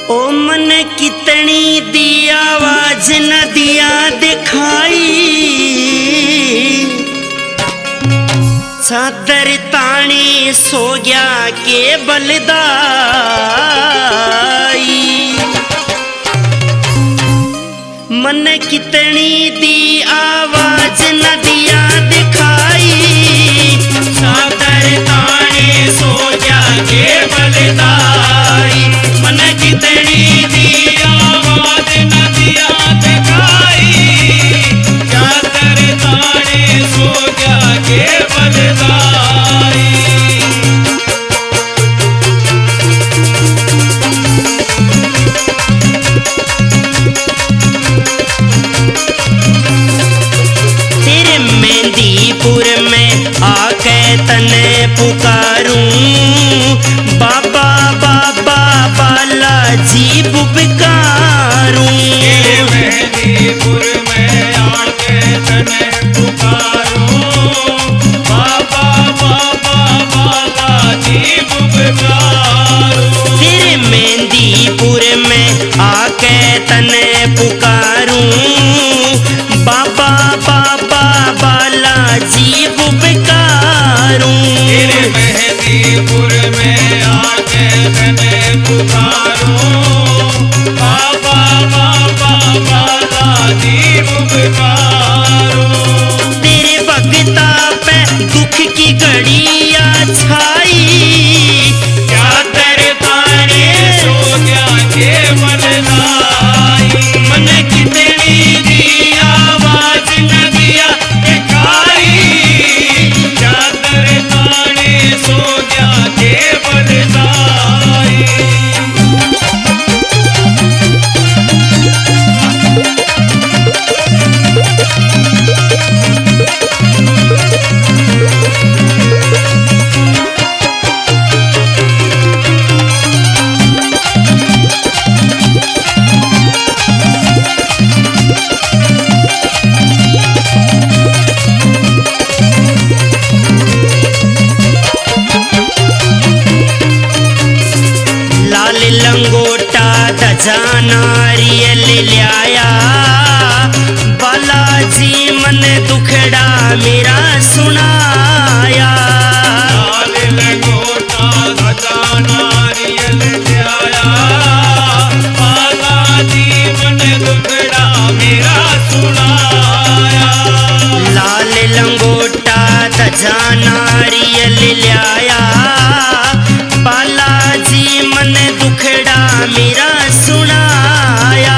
ओ मन कितनी दी आवाज न दिया दिखाई, चादर तानी सो गया के बलदाई। मन कितनी दी आवाज न दिया दिखाई, चादर तानी सो गया के बलदाई। मन कितनी दी आवाज न दिया दिखाई, चादर तानी सो गया के बलदाई। तेरे मेहंदीपुर में आके तने पुकारूं, बाबा बाबा बालाजी पुकारूं। तेरे मेहंदीपुर में आके तने पुकारूं, बाबा बाबा बालाजी पुकारूं। तेरे मेहंदीपुर में आके तने पुकारूं, बाबा बाबा बालाजी पुकारूं। तेरे मेहंदीपुर में आके तने पुकारूं, बाबा बाबा बालाजी पुकारूं। तेरे भक्ता पे दुख की घड़ियां छाई, चादर ताने सो गया के बलदाई। मन कितनी दी आवाज न दिया दिखाई, चादर ताने सो गया के बलदाई। लाल लंगोटा ध्वजा नारियल ल्याया, बालाजी मन दुखड़ा मेरा सुनाया। लाल लंगोटा ध्वजा नारियल ल्याया, बालाजी मन दुखड़ा मेरा सुनाया। लाल लंगोटा ध्वजा नारियल ल्याया, बालाजी मन दुखड़ा मेरा सुनाया।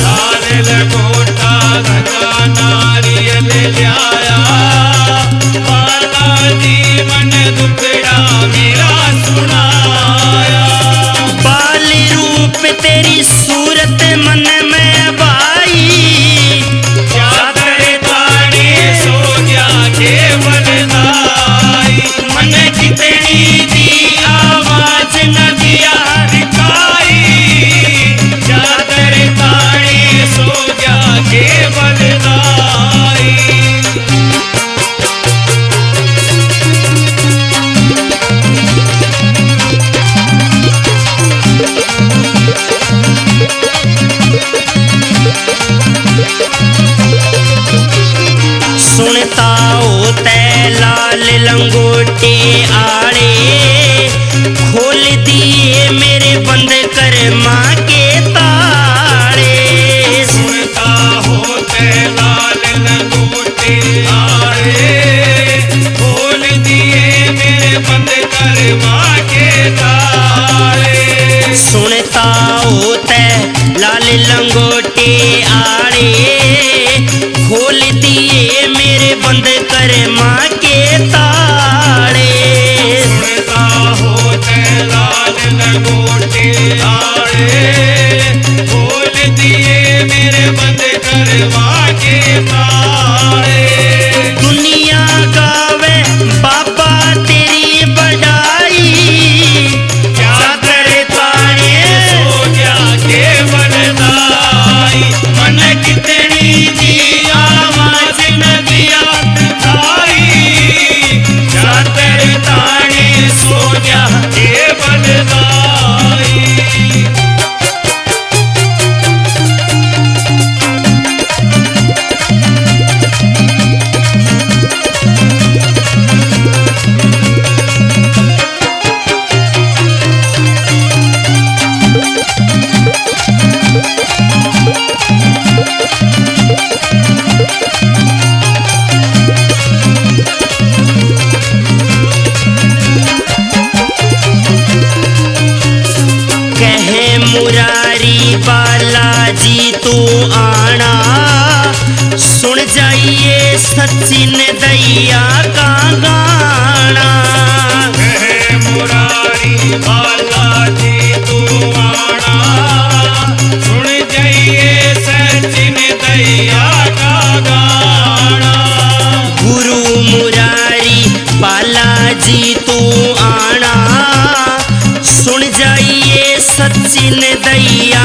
लाल लंगोटा ध्वजा नारियल ल्याया, बालाजी मन दुखड़ा मेरा सुनाया। बाल रूप तेरी सूरत मन में भाई, चादर ताने सो गया के बलदाई। मन कितनी दी आवाज न दिया दिखाई, चादर ताने सो गया के बलदाई। सुनता होते लाल लंगोटे आड़े, खोल दिए मेरे बंद कर माँ के ताड़े। सुनता होते लाल लंगोटे आड़े, खोल दिए मेरे बंद कर माँ के ताड़े। सुनता होते लाल लंगोटे आड़े, खोल दिए मेरे बंद कर माँ के ताड़े। सुनता होते लाल लंगोटे आड़े, खोल दिए मेरे बंद कर माँ के ताड़े। दुनिया गावे बाबा तेरी बड़ाई, चादर ताने सो गया के बलदाई। मन कितनी दी आवाज न दिया दिखाई, चादर ताने सो गया के बलदाई। बालाजी तू आना, सुन जाइए सचिन दैया का गाना। हे मुरारी बालाजी तू आना, सुन जाइए सचिन दैया का गाना। गुरु मुरारी बालाजी तू आना, सुन जाइए सचिन दैया